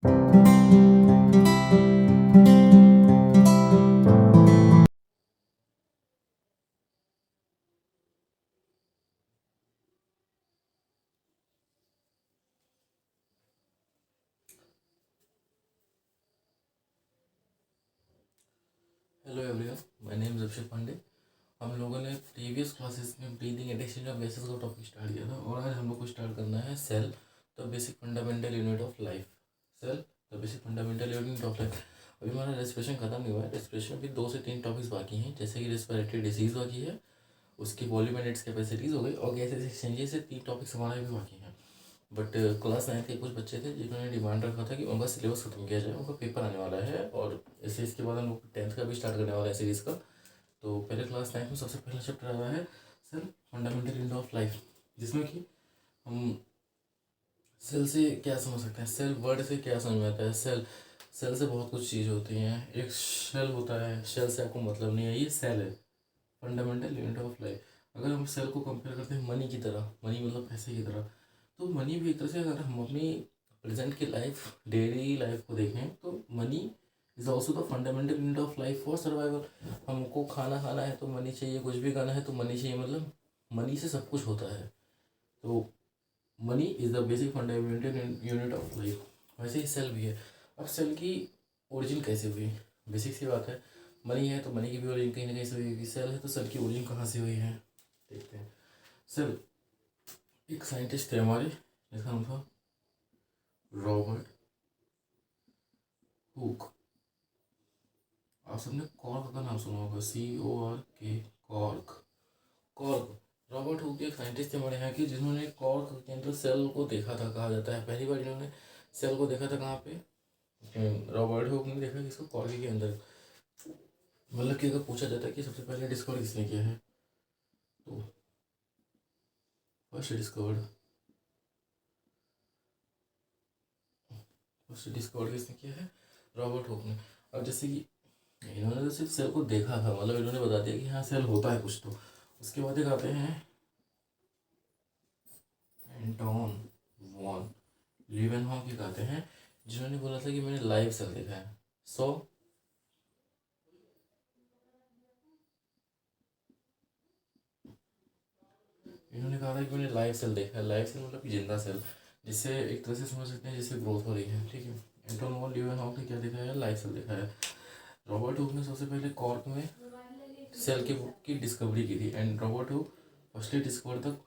Hello everyone, my name is Abhishek Pandey. हम लोगों ने प्रीवियस क्लासेस में breathing and exchange of gases का टॉपिक स्टार्ट किया था और आज हम लोग को स्टार्ट करना है cell, the basic fundamental unit of life. Cell, the basic fundamental unit of life. अभी हमारा रेस्पिरेशन खत्म नहीं हुआ है। रेस्पिरेशन में भी 2 से 3 टॉपिक्स बाकी हैं, जैसे कि रेस्पिरेटरी डिजीज बाकी है, उसकी वॉल्यूम एंड इट्स कैपेसिटीज हो गई, और गैसेस एक्सचेंजेस से 3 टॉपिक्स हमारे भी बाकी हैं। बट क्लास 9 के कुछ बच्चे थे जिन्होंने डिमांड रखा था कि उनका सिलेबस खत्म किया जाए, उनका पेपर आने वाला है, और ऐसे इसके बाद हम लोग 10th का भी स्टार्ट करने वाला है सीरीज़ का। तो पहले क्लास 9 में सबसे पहला चैप्टर आया है cell, fundamental unit of life, जिसमें कि हम सेल से क्या समझ सकते हैं, सेल वर्ड से क्या समझ में आता है। सेल सेल से बहुत कुछ चीज़ होती हैं। एक शेल होता है, शेल से आपको मतलब नहीं है, ये सेल है, फंडामेंटल यूनिट ऑफ लाइफ। अगर हम सेल को कंपेयर करते हैं मनी की तरह, मनी मतलब पैसे की तरह, तो मनी भी एक तरह से, अगर हम अपनी प्रेजेंट की लाइफ, डेली लाइफ को देखें, तो money is also the fundamental unit of life for survival. हमको खाना खाना है तो मनी चाहिए, कुछ भी खाना है तो मनी चाहिए, मतलब मनी से सब कुछ होता है। तो money is the basic fundamental unit of life. वैसे ही सेल भी है। अब सेल की ओरिजिन कैसे हुई, बेसिक सी बात है। मनी है तो मनी की भी ओरिजिन कहीं ना कहीं से हुई होगी। सेल है तो सेल की ओरिजिन कहाँ से हुई है, देखते हैं। सेल, एक साइंटिस्ट थे हमारे, जिसका नाम था रॉबर्ट हुक। आप सबने कॉर्क का नाम सुना होगा, CORK, cork. Cork, Robert Hooke एक साइंटिस्ट थे हमारे यहाँ के, जिन्होंने कॉर्क के अंदर सेल को देखा था। कहा जाता है पहली बार इन्होंने सेल को देखा था कहाँ पे, रॉबर्ट हुक ने देखा किसको, कॉर्क के अंदर। मतलब कि अगर पूछा जाता है कि सबसे पहले डिस्कवर किसने किया है, तो फर्स्ट डिस्कवर्ड फर्स्ट डिस्कवर्ड किसने किया है, रॉबर्ट हुक ने। अब जैसे कि इन्होंने तो सिर्फ सेल को देखा था, मतलब इन्होंने बता दिया कि हाँ सेल होता है कुछ। तो उसके बाद एक आते हैं एंटोन वॉन लीवेनहॉक, एक आते हैं जिन्होंने बोला था कि मैंने लाइव सेल देखा है। सो इन्होंने कहा था कि मैंने लाइव सेल देखा है। लाइव सेल मतलब कि जिंदा सेल, जिससे एक तरह से समझ सकते हैं जिससे ग्रोथ हो रही है, ठीक है। एंटोन वॉन लीवेनहॉक ने क्या देखा है, लाइव सेल देखा है। रॉबर्ट हुक ने सबसे पहले कॉर्क में सेल की डिस्कवरी की थी, and Robert Hooke firstly discover the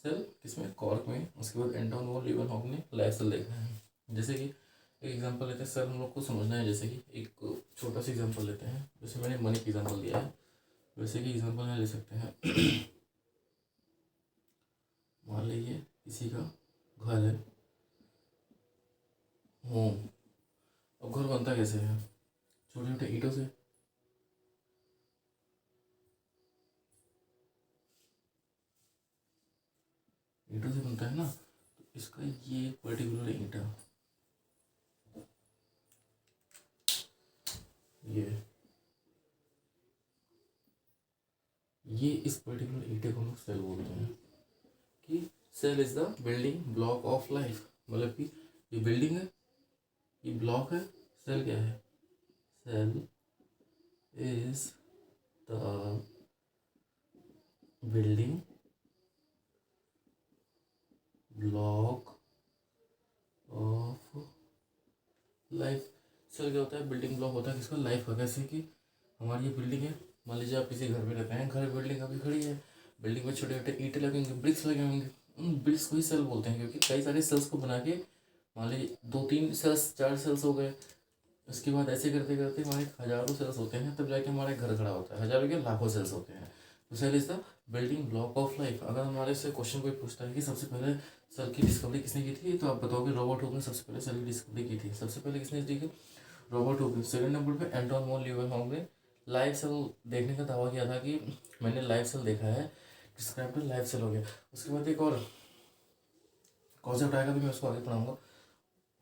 cell किसमें, कॉर्क में। उसके बाद एंटोन वॉन लीवेनहॉक ने लाइव सेल देखा है। जैसे कि एक एग्जांपल लेते हैं, सर हम लोग को समझना है, जैसे कि एक छोटा सा एग्जांपल लेते हैं। जैसे मैंने मनी की एग्जांपल दिया है, वैसे कि एग्जांपल में ले सकते हैं। मान लीजिए किसी का घर है, होम। अब घर बनता कैसे है, छोटे छोटे ईंटों से। ईंटों से बनता है ना, तो इसका ये पर्टिकुलर ईंटा, ये ये इस पर्टिकुलर ईंटे को हम लोग सेल बोलते हैं, कि cell is the building block of life. मतलब कि ये बिल्डिंग है, ये ब्लॉक है। सेल क्या है, cell is the building block of life. Cell क्या होता है, बिल्डिंग ब्लॉक होता है किसका, लाइफ का। कैसे कि हमारी ये बिल्डिंग है, मान लीजिए आप किसी घर में रहते हैं, घर बिल्डिंग अभी खड़ी है, बिल्डिंग में छोटे छोटे ईंटें लगे होंगे, ब्रिक्स लगे होंगे। उन ब्रिक्स को ही सेल बोलते हैं, क्योंकि कई सारे सेल्स को बना के, मान लीजिए 2-3 सेल्स, 4 सेल्स हो गए। उसके बाद ऐसे करते करते हमारे हज़ारों सेल्स होते हैं, तब जाके हमारा घर खड़ा होता है। हज़ारों के लाखों सेल्स होते हैं। तो cell is the building block of life. अगर हमारे से क्वेश्चन कोई पूछता है कि सबसे पहले सेल की डिस्कवरी किसने की थी, तो आप बताओगे रॉबर्ट हुक ने सबसे पहले सेल की डिस्कवरी की थी। सबसे पहले किसने की थी, रॉबर्ट हुक। सेकंड नंबर पे एंटोन वॉन लीवेनहॉक ने लाइव सेल देखने का दावा किया था कि मैंने लाइव सेल देखा है, डिस्क्राइब लाइव सेल हो गया। उसके बाद एक और कॉन्सेप्ट आएगा, भी मैं उसको आगे पढ़ाऊंगा।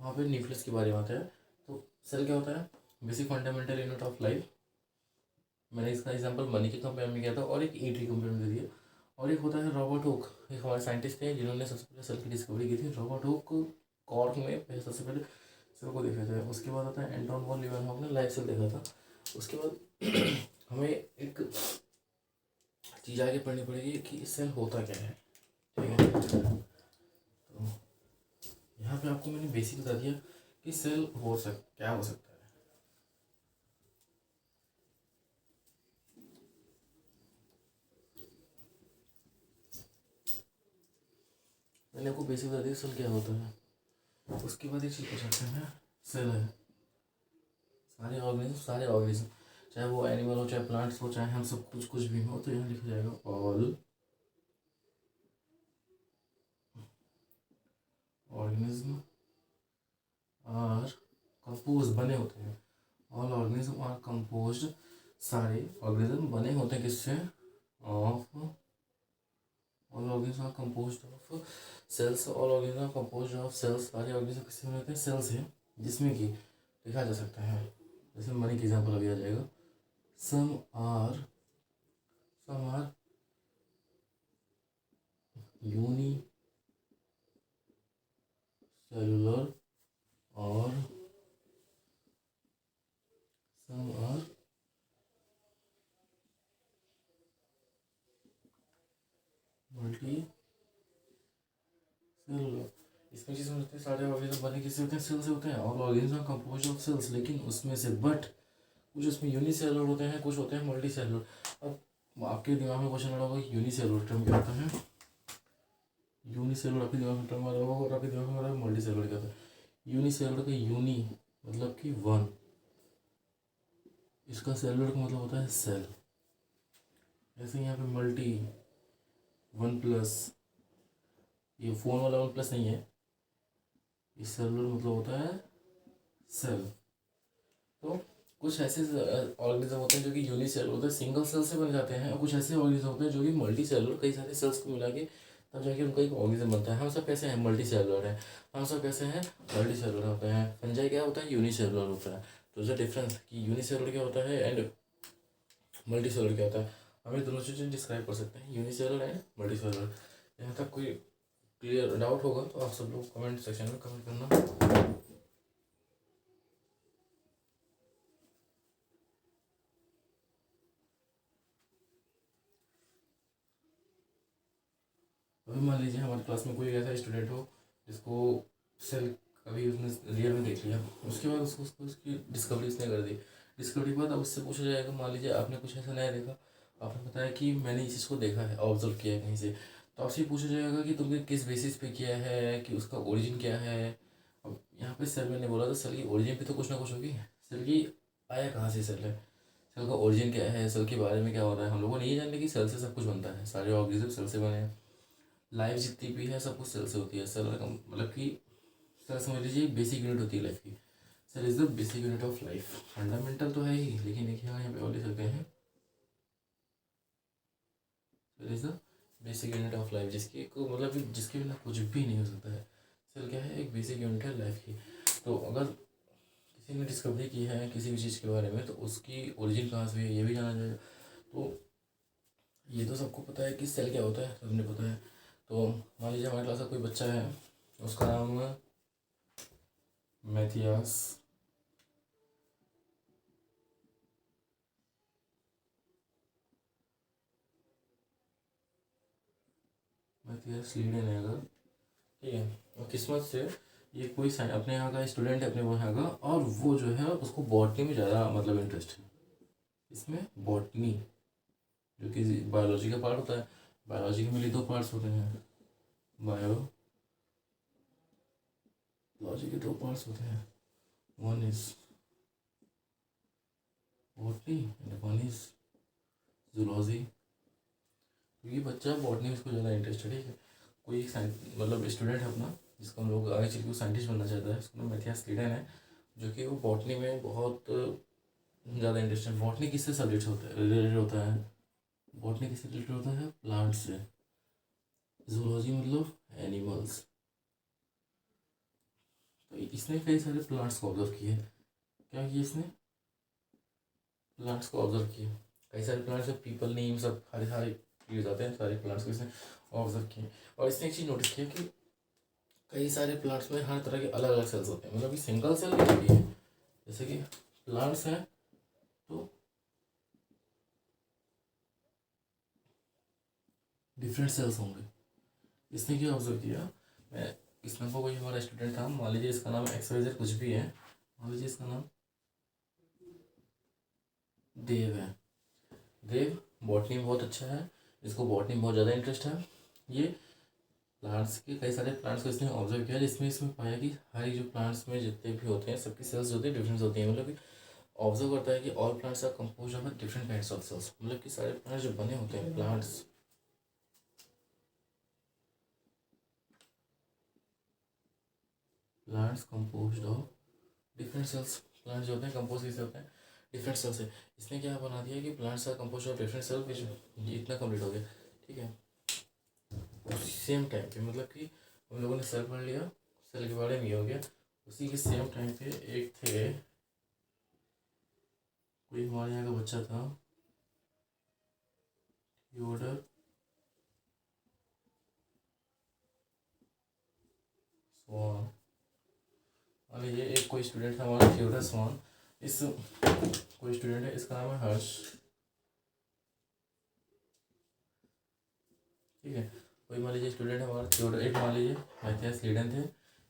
वहाँ पे न्यूक्लियस के बारे में आता है। तो सेल क्या होता है, basic fundamental unit of life. मैंने इसका एग्जांपल मनी के कंपेयर में किया था, और एक ईंट के कंपेयर में दिया। और एक होता है रॉबर्ट हुक, एक हमारे साइंटिस्ट थे जिन्होंने सबसे पहले सेल की डिस्कवरी की थी। रॉबर्ट हुक कॉर्क में सबसे पहले सेल को देखा जाए। उसके बाद आता है एंटोन वॉन लीeuwenhoek ने लाइव सेल देखा था। उसके बाद हमें एक चीज़ आगे पढ़नी पड़ेगी कि सेल होता क्या है, ठीक है। तो यहाँ पे आपको मैंने बेसिक बता दिया कि सेल क्या हो सकता है। मैंने आपको बेसिक बता दिया सेल क्या होता है। उसके बाद एक चीज़ पूछ सकते हैं, सेल है सारे ऑर्गेनिज्म चाहे वो एनिमल हो, चाहे प्लांट्स हो, चाहे हम सब कुछ भी हो, तो यहाँ लिखा जाएगा ऑल ऑर्गेनिज्म आर कंपोज बने होते हैं। ऑल ऑर्गेनिज्म आर कंपोज, सारे ऑर्गेनिज्म बने होते हैं किससे, of all organism are composed of cells. All organism are composed of cells, सारे ऑर्गेनिज्म किससे बने होते हैं, सेल्स हैं। जिसमें कि लिखा जा सकता है, जैसे मनी की एग्जाम्पल अभी आ जाएगा, सम आर यूनी सेलुलर और सम आर मल्टी सेलुलर। इसमें चीज़ समझते हैं सारे ऑर्गेनिज्म बने किससे होते हैं, सेल से होते हैं। All organism are composed of cells, लेकिन उसमें से बट कुछ उसमें यूनिसेलुलर होते हैं, कुछ होते हैं मल्टी सेलुलर। अब आपके दिमाग में क्वेश्चन आ रहा होगा कि यूनिसेलुलर टर्म क्या होता है, यूनिसेलुलर आपके दिमाग में टर्म आ रहा होगा, और आपके दिमाग में आ रहा है मल्टी सेलुलर क्या होता है। यूनिसेलुलर का यूनी मतलब कि वन, इसका सेलुलर का मतलब होता है सेल। जैसे यहाँ पे मल्टी, वन प्लस, ये फोन वाला वन प्लस नहीं है, ये सेलुलर मतलब होता है सेल। तो कुछ ऐसे ऑर्गेनिज्म होते हैं जो कि यूनिसेलुलर होते हैं, सिंगल सेल से बन जाते हैं, और कुछ ऐसे ऑर्गेनिज्म होते हैं जो कि मल्टी सेलुलर, कई सारे सेल्स को मिला के तब जाके उनका एक ऑर्गेनिज्म बनता है। हम सब कैसे हैं, मल्टी सेलुलर है। हम सब कैसे हैं, मल्टी सेलुलर होते हैं। फंजाई क्या होता है, यूनिसेलुलर होता है। तो जो डिफरेंस कि यूनिसेलुलर क्या होता है एंड मल्टी सेलुलर क्या होता है, हम ये दोनों चीज़ें डिस्क्राइब कर सकते हैं, यूनिसेलुलर एंड मल्टी सेलुलर। यहाँ तक कोई क्लियर डाउट होगा तो आप सब लोग कमेंट सेक्शन में कमेंट करना। अभी मान लीजिए हमारे क्लास में कोई ऐसा स्टूडेंट हो जिसको सेल कभी उसने रियल में देख लिया, उसके बाद उसको उसकी डिस्कवरी उसने कर दी। डिस्कवरी के बाद अब उससे पूछा जाएगा, मान लीजिए आपने कुछ ऐसा नया देखा, आपने बताया कि मैंने इस चीज़ को देखा है, ऑब्जर्व किया है कहीं से, तो आपसे पूछा जाएगा कि तुमने किस बेसिस पे किया है, कि उसका ओरिजिन क्या है। अब यहाँ पे सेल मैंने बोला था, सेल की ओरिजिन पे तो कुछ ना कुछ होगी। सेल की आया कहाँ से सेल है, सेल का ओरिजिन क्या है, सेल के बारे में क्या होता है। हम लोगों ने ये जानने कि सेल से सब कुछ बनता है, सारे ऑर्गेनिज्म सेल से बने हैं, लाइफ जितनी भी है सब कुछ सेल से होती है। सेल का मतलब कि सेल समझ लीजिए बेसिक यूनिट होती है लाइफ की। Cell is the basic unit of life. Fundamental तो है ही, लेकिन देखिए यहाँ पे और लिख सकते हैं cell is the basic unit of life, जिसकी को मतलब कि जिसके बिना कुछ भी नहीं हो सकता है। सेल क्या है, एक बेसिक यूनिट है लाइफ की। तो अगर किसी ने डिस्कवरी की है किसी भी चीज़ के बारे में, तो उसकी ओरिजिन कहाँ से है ये भी जाना जाएगा। तो ये तो सबको पता है कि सेल क्या होता है, सबने पता है। तो मान लीजिए हमारे क्लास का कोई बच्चा है, उसका नाम मैथियास मैथियास लीडन है अगर, ठीक है, और किस्मत से ये कोई अपने यहाँ का स्टूडेंट है, अपने वो यहाँ का, और वो जो है उसको बॉटनी में ज़्यादा मतलब इंटरेस्ट है। इसमें बॉटनी जो कि बायोलॉजी का पार्ट होता है, बायोलॉजी के मेनली दो पार्ट्स होते हैं, बायोलॉजी के दो पार्ट्स होते हैं, one is botany and one is zoology. तो ये बच्चा बॉटनी में इसको ज़्यादा इंटरेस्ट है, ठीक है। कोई एक मतलब स्टूडेंट है अपना, जिसको हम लोग आगे चल के साइंटिस्ट बनना चाहता है, उसका नाम मैथियास लीडन है, जो कि वो बॉटनी में बहुत ज़्यादा इंटरेस्ट है। बॉटनी किससे सब्जेक्ट होता है, रिलेटेड होता है, बॉटनी किससे रिलेटेड होता है, प्लांट से। जूलॉजी मतलब एनिमल्स। तो इसने कई सारे प्लांट्स को ऑब्जर्व किए। क्या किया इसने, प्लांट्स को ऑब्जर्व किए। कई सारे प्लांट्स है, पीपल नीम सब सारे सारे यूज आते हैं, सारे प्लांट्स को इसने ऑब्जर्व किए। और इसने एक चीज़ नोटिस किया कि कई सारे प्लांट्स में हर तरह के अलग अलग सेल्स होते हैं, मतलब कि सिंगल सेल भी है। जैसे कि प्लांट्स हैं तो डिफरेंट सेल्स होंगे। इसने क्या ऑब्जर्व किया, मैं इसमें को कोई हमारा स्टूडेंट था, मान लीजिए इसका नाम एक्सवाइजेड कुछ भी है, मान लीजिए इसका नाम देव है। देव बॉटनी में बहुत अच्छा है, इसको बॉटनी में बहुत ज़्यादा इंटरेस्ट है। ये प्लांट्स के कई सारे प्लांट्स को इसने ऑब्जर्व किया, जिसमें इसमें पाया कि हर एक जो प्लांट्स में जितने भी होते हैं सबकी सेल्स जो होती है डिफरेंस होती है। मतलब कि ऑब्जर्व करता है कि all plants are compose of different kinds of cells, मतलब कि सारे प्लांट्स जो बने होते हैं plants compose of different cells. Plants जो होते हैं कंपोज किससे होते हैं, डिफरेंट सेल से। इसने क्या बना दिया कि plants are compose of different cell, which इतना कंप्लीट हो गया। ठीक है, सेम टाइम पे मतलब कि हम लोगों ने सेल पढ़ लिया, सेल के बारे में ये हो गया। उसी के सेम टाइम पे एक थे, कोई हमारे यहाँ का बच्चा था थियोडर स्वान। मान लीजिए एक कोई स्टूडेंट था हमारा थियोडर स्वान, इस कोई स्टूडेंट है, इसका नाम है हर्ष। ठीक है, कोई मान लीजिए स्टूडेंट है हमारा थियोडर। एक मान लीजिए मैथियस लीडन थे,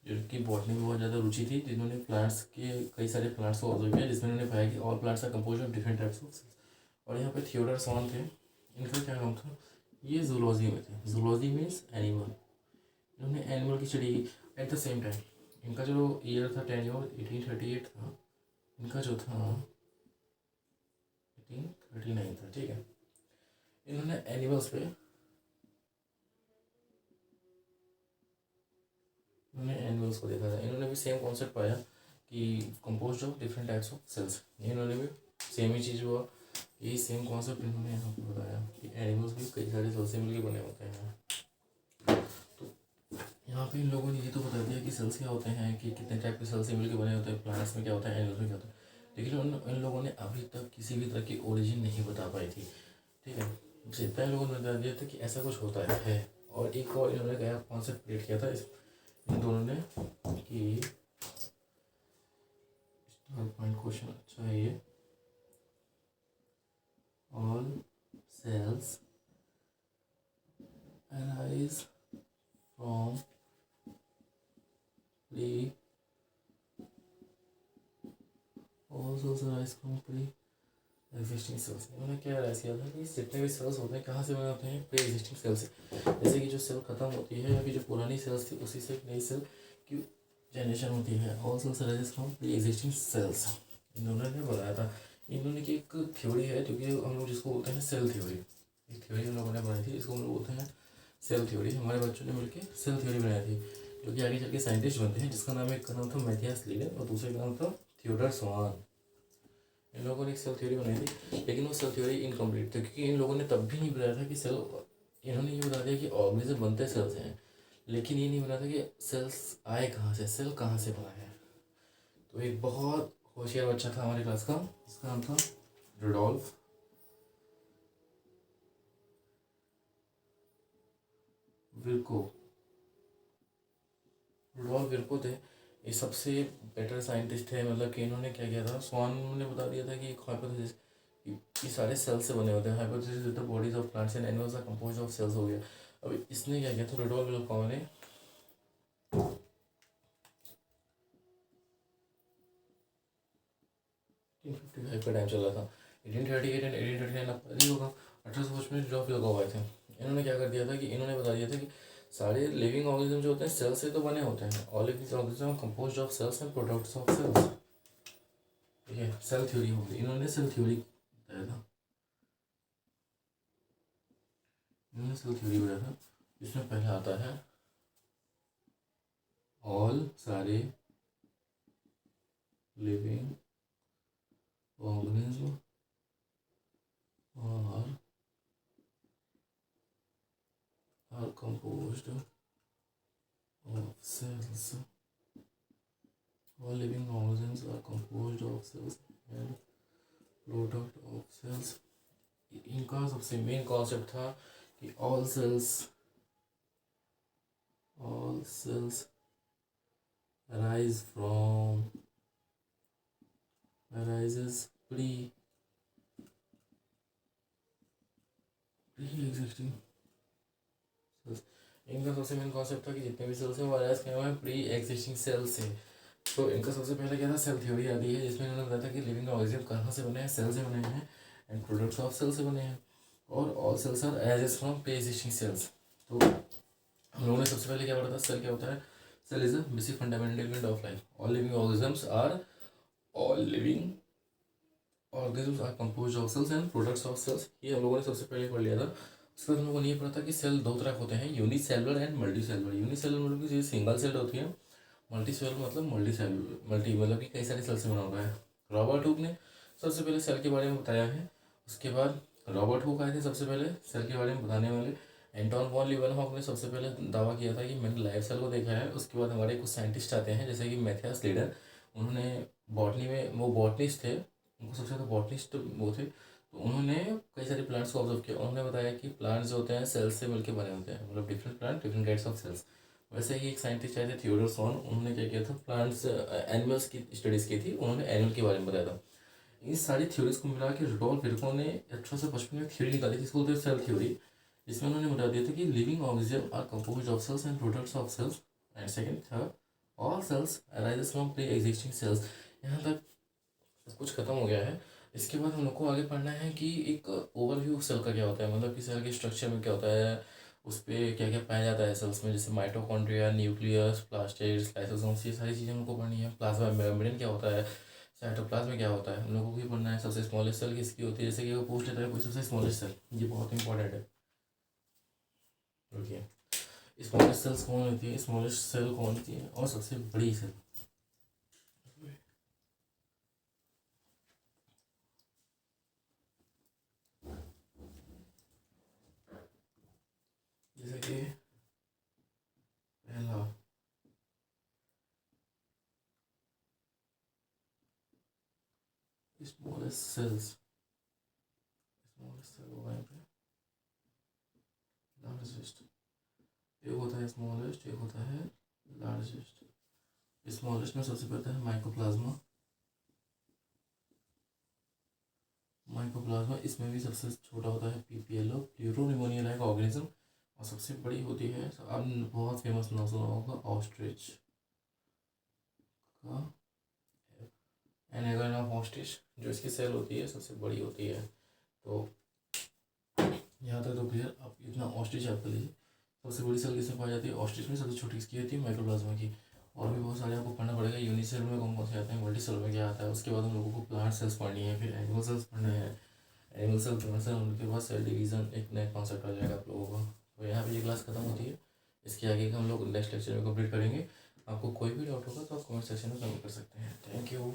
जिनकी बॉटनी में बहुत ज़्यादा रुचि थी, जिन्होंने प्लांट्स के कई सारे प्लांट्स को ऑब्जर्व किया, जिसमें उन्होंने पाया कि all plants are compose of different types of cells. और यहाँ पे थियोडर स्वान थे, इनका क्या नाम था, ये जूलॉजी में थे। जूलॉजी मीन्स एनिमल, इन्होंने एनिमल की स्टडी की। एट द सेम टाइम इनका जो ईयर था टेन्योर 1838 था, इनका जो था 1839 था। ठीक है, इन्होंने एनिमल्स पे इन्होंने एनिमल्स को देखा था। इन्होंने भी सेम कॉन्सेप्ट पाया कि compose of different types of cells. इन्होंने भी सेम ही चीज़ हुआ, यही सेम कॉन्सेप्ट इन्होंने यहाँ पर बताया कि एनिमल्स भी कई सारे सेल्स से मिलकर बने होते हैं। तो यहाँ पे इन लोगों ने ये तो बता दिया कि सेल्स क्या होते हैं, कि कितने टाइप के सेल्स से मिलकर बने होते हैं, प्लांट्स में क्या होता है, एनिमल्स में क्या होता है। लेकिन इन लोगों ने अभी तक किसी भी तरह की ओरिजिन नहीं बता पाई थी। ठीक है, बस इतना इन लोगों ने बता दिया था कि ऐसा कुछ होता है। और एक और इन्होंने गया कॉन्सेप्ट क्रिएट किया था इन दोनों ने कि पॉइंट क्वेश्चन अच्छा है ये, all cells arise from pre all cells arise from pre existing cells. इन्होंने क्या राइज किया था कि जितने भी सेल्स होते हैं कहाँ से बने होते हैं, प्री एग्जिस्टिंग सेल से। जैसे कि जो सेल खत्म होती है, अभी जो पुरानी सेल्स थी उसी से एक नई सेल की जनरेशन होती है। All cells arise from pre existing cells, इन्होंने बताया था। इन्होंने की एक थ्योरी है जो कि हम लोग जिसको बोलते हैं सेल थ्योरी। एक थ्योरी हम लोगों ने बनाई थी, इसको हम लोग बोलते हैं सेल थ्योरी। हमारे बच्चों ने मिलकर सेल थ्योरी बनाई थी, जो कि आगे चल के साइंटिस्ट बनते हैं, जिसका नाम एक का नाम था मैथियस लीडन और दूसरे का नाम था थियोडर स्वान। इन लोगों ने एक सेल थ्योरी बनाई थी, लेकिन वो सेल थ्योरी इनकम्प्लीट थी, क्योंकि इन लोगों ने तब भी नहीं बताया था कि सेल, इन्होंने ये बता दिया कि ऑर्गेनिज्म बनते सेल से हैं, लेकिन ये नहीं बताया था कि सेल्स आए कहाँ से, सेल कहाँ से बना है। तो एक बहुत होशियार बच्चा था हमारी क्लास का, जिसका नाम था रुडोल्फ विर्को। रुडोल्फ विर्को थे, ये सबसे बेटर साइंटिस्ट है। मतलब कि इन्होंने क्या किया था, स्वान ने बता दिया था कि एक हाइपोथेसिस ये सारे सेल्स से बने होते हैं। Hypothesis the bodies of plants and animals are composed of cells हो गया। अब इसने क्या किया था, रुडोल्फ विर्को ने 1855 का टाइम चल रहा था, 1838 एंड 1839 आपको पता ही होगा। 1855 में रुडोल्फ विर्को हुए थे। इन्होंने क्या कर दिया था कि इन्होंने बता दिया था कि सारे लिविंग ऑर्गेनिज्म जो होते हैं सेल से तो बने होते हैं। All living organism composed of cells and products of cells. ठीक है, सेल थ्योरी होगी, इन्होंने सेल थ्योरी बताया था। इन्होंने सेल थ्योरी बताया था, इसमें पहले आता है ऑल सारे living organism are composed of cells. All living organisms are composed of cells and product of cells. इनका सबसे मेन कॉन्सेप्ट था कि all cells arise from, arises pre-existing cells। इनका सबसे मेन कॉन्सेप्ट था कि जितने भी सेल्स हैं वो अराइज किए हुए हैं प्री एग्जिस्टिंग सेल से। तो इनका सबसे पहले क्या था, सेल थ्योरी आती है जिसमें इन्होंने बताया था कि लिविंग ऑर्गेनिज्म कहाँ से बने हैं, सेल से बने हैं एंड प्रोडक्ट्स ऑफ सेल से बने हैं, और all cells arise from pre existing cells. तो हम लोगों ने सबसे पहले क्या पढ़ा था, सेल क्या होता है। Cell is a basic fundamental unit of life. All living organisms are composed of cells and products of cells. ये हम लोगों ने सबसे पहले पढ़ लिया था। उसके बाद हम लोगों ने ये पढ़ा था कि सेल दो तरह के होते हैं, unicellular and multi cellular. Unicellular मतलब कि सिंगल सेल होती है, मल्टी सेलुलर मतलब मल्टी मतलब कि कई सारे सेल से बना होता है। रॉबर्ट हुक ने सबसे पहले सेल के बारे में बताया है। उसके बाद रॉबर्ट हुक आए थे सबसे पहले सेल के बारे में बताने वाले। एंटोन वॉन लीवनहॉक ने सबसे पहले दावा किया था कि मैंने लाइव सेल को देखा है। उसके बाद हमारे कुछ साइंटिस्ट आते हैं जैसे कि मैथियास लीडर, उन्होंने बॉटनी में, वो बॉटनिस्ट थे, उनको सबसे ज़्यादा बॉटनिस्ट वो थे। तो उन्होंने कई सारे प्लांट्स को ऑब्जर्व किया। उन्होंने बताया कि प्लांट्स जो होते हैं सेल्स से मिलकर बने होते हैं, मतलब different plant different kinds of cells. वैसे ही एक साइंटिस्ट आए थे थियोडोर सॉन, उन्होंने क्या किया था, प्लांट्स एनिमल्स की स्टडीज़ की थी, उन्होंने एनिमल के बारे में बताया था। इन सारी थ्योरीज को मिला के रुडोल्फ विर्को ने 1855 में थ्योरी निकाली जिसको बोलते हैं सेल थ्योरी, जिसमें उन्होंने बता दिया था कि living organism are composed of cells and products of cells and second third all cells arises from pre existing cells. यहाँ तक सब कुछ खत्म हो गया है। इसके बाद हम लोग को आगे पढ़ना है कि एक ओवरव्यू सेल का क्या होता है, मतलब कि सेल के स्ट्रक्चर में क्या होता है, उस पर क्या क्या पाया जाता है सेल्स में, जैसे माइटोकॉन्ड्रिया, न्यूक्लियस, प्लास्टिड्स, लाइसोसोम्स, ये सारी चीज़ें हमको पढ़नी है। प्लाज्मा मेम्ब्रेन क्या होता है, साइटोप्लाज्म में क्या होता है, हम लोगों को भी पढ़ना है। सबसे स्मॉलेस्ट सेल किसकी होती है, जैसे कि वो पूछ लेता है कोई सबसे स्मॉलेस्ट सेल, ये बहुत इंपॉर्टेंट है। ओके, स्मॉलेस्ट सेल्स कौन होती है, स्मॉलेस्ट सेल कौन होती है, और सबसे बड़ी सेल। जैसे कि पहला स्मॉलेस्ट सेल्स, स्मॉलेस्ट सेल होगा यहाँ पे लार्जेस्ट। एक होता है स्मॉलेस्ट, एक होता है लार्जेस्ट। स्मॉलेस्ट में सबसे पहले है माइकोप्लाज्मा। माइकोप्लाज्मा इसमें भी सबसे छोटा होता है पीपीएलओ, प्लूरोनिमोनिया लाइक ऑर्गेनिज्म। और सबसे बड़ी होती है, अब बहुत फेमस नाम सुना होगा, ऑस्ट्रिच का एनाग्राम ऑफ ऑस्ट्रिच, जो इसकी सेल होती है सबसे बड़ी होती है। तो यहाँ तक तो क्लियर, आप इतना ऑस्ट्रिच याद कर लीजिए। सबसे बड़ी सेल किसमें पाई जाती है, ऑस्ट्रिच में। सबसे छोटी किसकी होती है, माइक्रोप्लाज्मा की। और भी बहुत सारे आपको पढ़ना पड़ेगा, यूनिसेल में कौन कौन से आते हैं, मल्टी सेल में क्या आता है। उसके बाद हम लोगों को प्लांट सेल्स पढ़नी है, फिर एनिमल सेल्स पढ़ने हैं, एनिमल सेल, प्लांट सेल, उनके बाद सेल डिवीजन, एक नया कॉन्सेप्ट आ जाएगा आप लोगों को। तो यहाँ पे ये क्लास खत्म होती है। इसके आगे का हम लोग नेक्स्ट लेक्चर में कंप्लीट करेंगे। आपको कोई भी डाउट होगा तो आप कमेंट सेक्शन में कमेंट कर सकते हैं। Thank you.